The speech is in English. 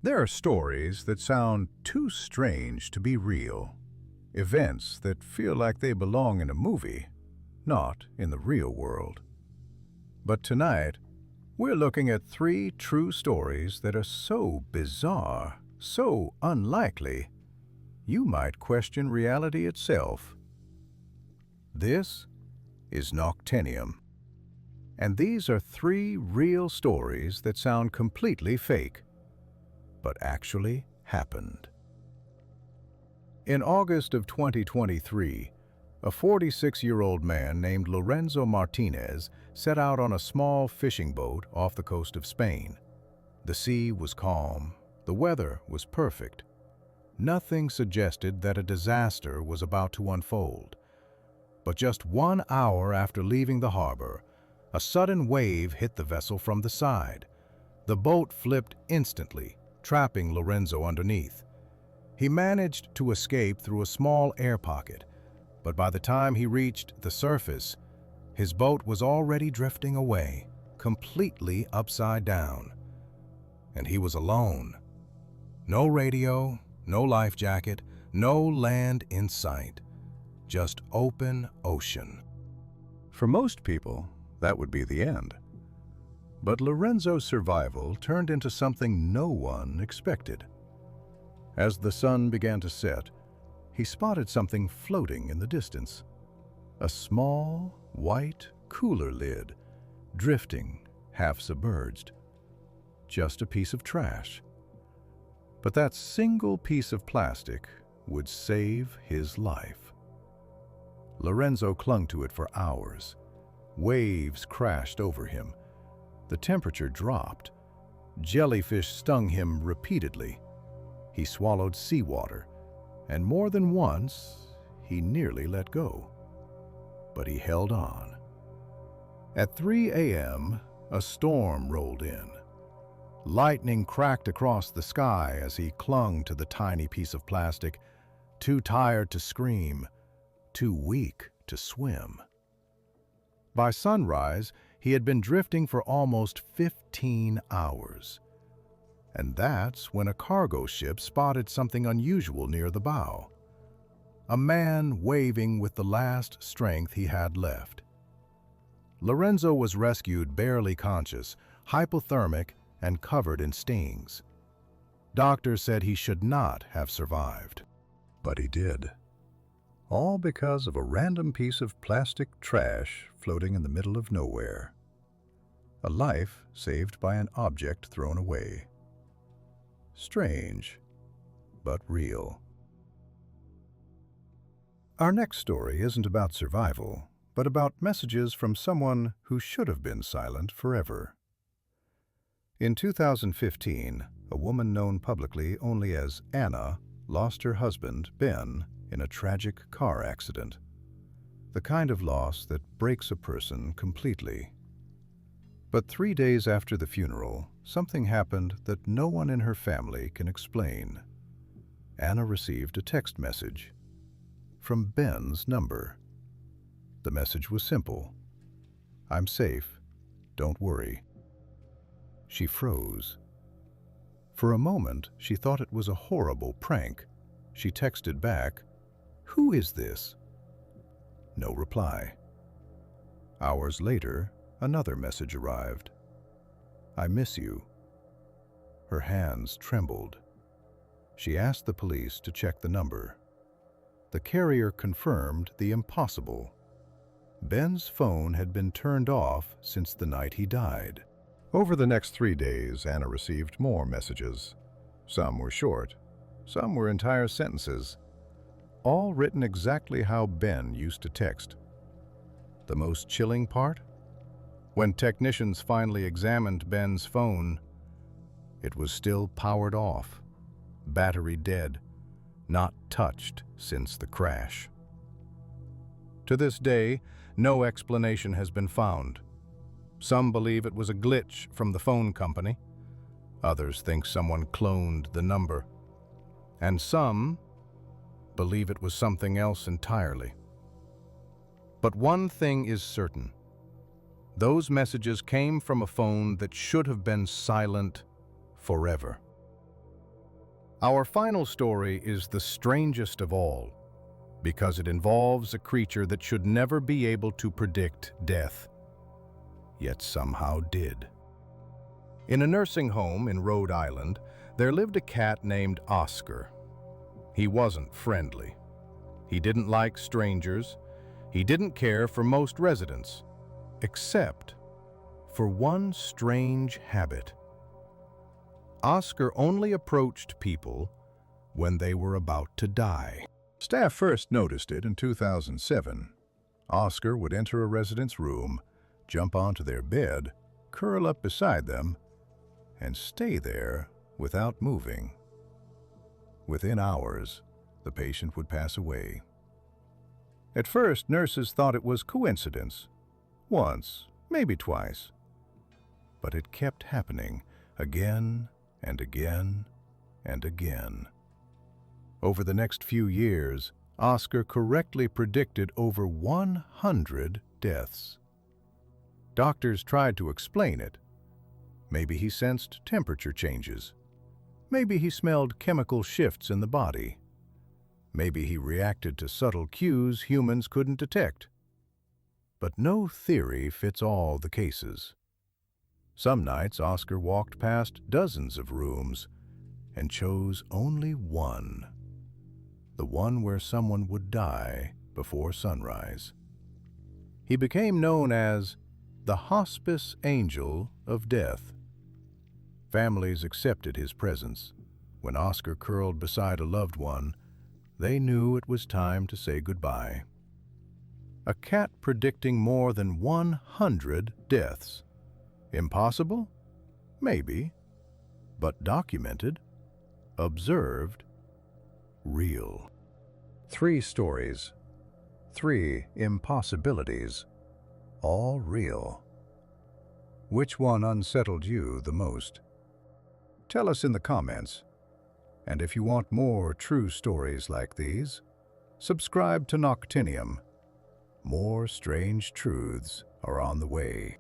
There are stories that sound too strange to be real. Events that feel like they belong in a movie, not in the real world. But tonight, we're looking at three true stories that are so bizarre, so unlikely, you might question reality itself. This is Noctenium. And these are three real stories that sound completely fake, but actually happened. In August of 2023, a 46-year-old man named Lorenzo Martinez set out on a small fishing boat off the coast of Spain. The sea was calm, the weather was perfect. Nothing suggested that a disaster was about to unfold. But just 1 hour after leaving the harbor, a sudden wave hit the vessel from the side. The boat flipped instantly, trapping Lorenzo underneath. He managed to escape through a small air pocket, but by the time he reached the surface, his boat was already drifting away, completely upside down. And he was alone. No radio, no life jacket, no land in sight. Just open ocean. For most people, that would be the end. But Lorenzo's survival turned into something no one expected. As the sun began to set, he spotted something floating in the distance. A small, white cooler lid, drifting, half submerged. Just a piece of trash. But that single piece of plastic would save his life. Lorenzo clung to it for hours. Waves crashed over him. The temperature dropped. Jellyfish stung him repeatedly. He swallowed seawater, and more than once, he nearly let go. But he held on. At 3 a.m., a storm rolled in. Lightning cracked across the sky as he clung to the tiny piece of plastic, too tired to scream, too weak to swim. By sunrise, he had been drifting for almost 15 hours. And that's when a cargo ship spotted something unusual near the bow. A man waving with the last strength he had left. Lorenzo was rescued barely conscious, hypothermic, and covered in stings. Doctors said he should not have survived. But he did. All because of a random piece of plastic trash floating in the middle of nowhere. A life saved by an object thrown away. Strange, but real. Our next story isn't about survival, but about messages from someone who should have been silent forever. In 2015, a woman known publicly only as Anna lost her husband, Ben, in a tragic car accident. The kind of loss that breaks a person completely. But 3 days after the funeral, something happened that no one in her family can explain. Anna received a text message from Ben's number. The message was simple. "I'm safe. Don't worry." She froze. For a moment, she thought it was a horrible prank. She texted back, "Who is this?" No reply. Hours later, another message arrived. "I miss you." Her hands trembled. She asked the police to check the number. The carrier confirmed the impossible. Ben's phone had been turned off since the night he died. Over the next 3 days, Anna received more messages. Some were short, some were entire sentences, all written exactly how Ben used to text. The most chilling part? When technicians finally examined Ben's phone, it was still powered off, battery dead, not touched since the crash. To this day, no explanation has been found. Some believe it was a glitch from the phone company. Others think someone cloned the number. And some believe it was something else entirely. But one thing is certain. Those messages came from a phone that should have been silent forever. Our final story is the strangest of all, because it involves a creature that should never be able to predict death, yet somehow did. In a nursing home in Rhode Island, there lived a cat named Oscar. He wasn't friendly. He didn't like strangers. He didn't care for most residents, except for one strange habit. Oscar only approached people when they were about to die. Staff first noticed it in 2007. Oscar would enter a resident's room, jump onto their bed, curl up beside them, and stay there without moving. Within hours, the patient would pass away. At first, nurses thought it was coincidence. Once, maybe twice. But it kept happening again and again and again. Over the next few years, Oscar correctly predicted over 100 deaths. Doctors tried to explain it. Maybe he sensed temperature changes. Maybe he smelled chemical shifts in the body. Maybe he reacted to subtle cues humans couldn't detect. But no theory fits all the cases. Some nights, Oscar walked past dozens of rooms and chose only one, the one where someone would die before sunrise. He became known as the Hospice Angel of Death. Families accepted his presence. When Oscar curled beside a loved one, they knew it was time to say goodbye. A cat predicting more than 100 deaths. Impossible? Maybe. But documented, observed, real. 3 stories, 3 impossibilities, all real. Which one unsettled you the most? Tell us in the comments. And if you want more true stories like these, subscribe to Noctinium. More strange truths are on the way.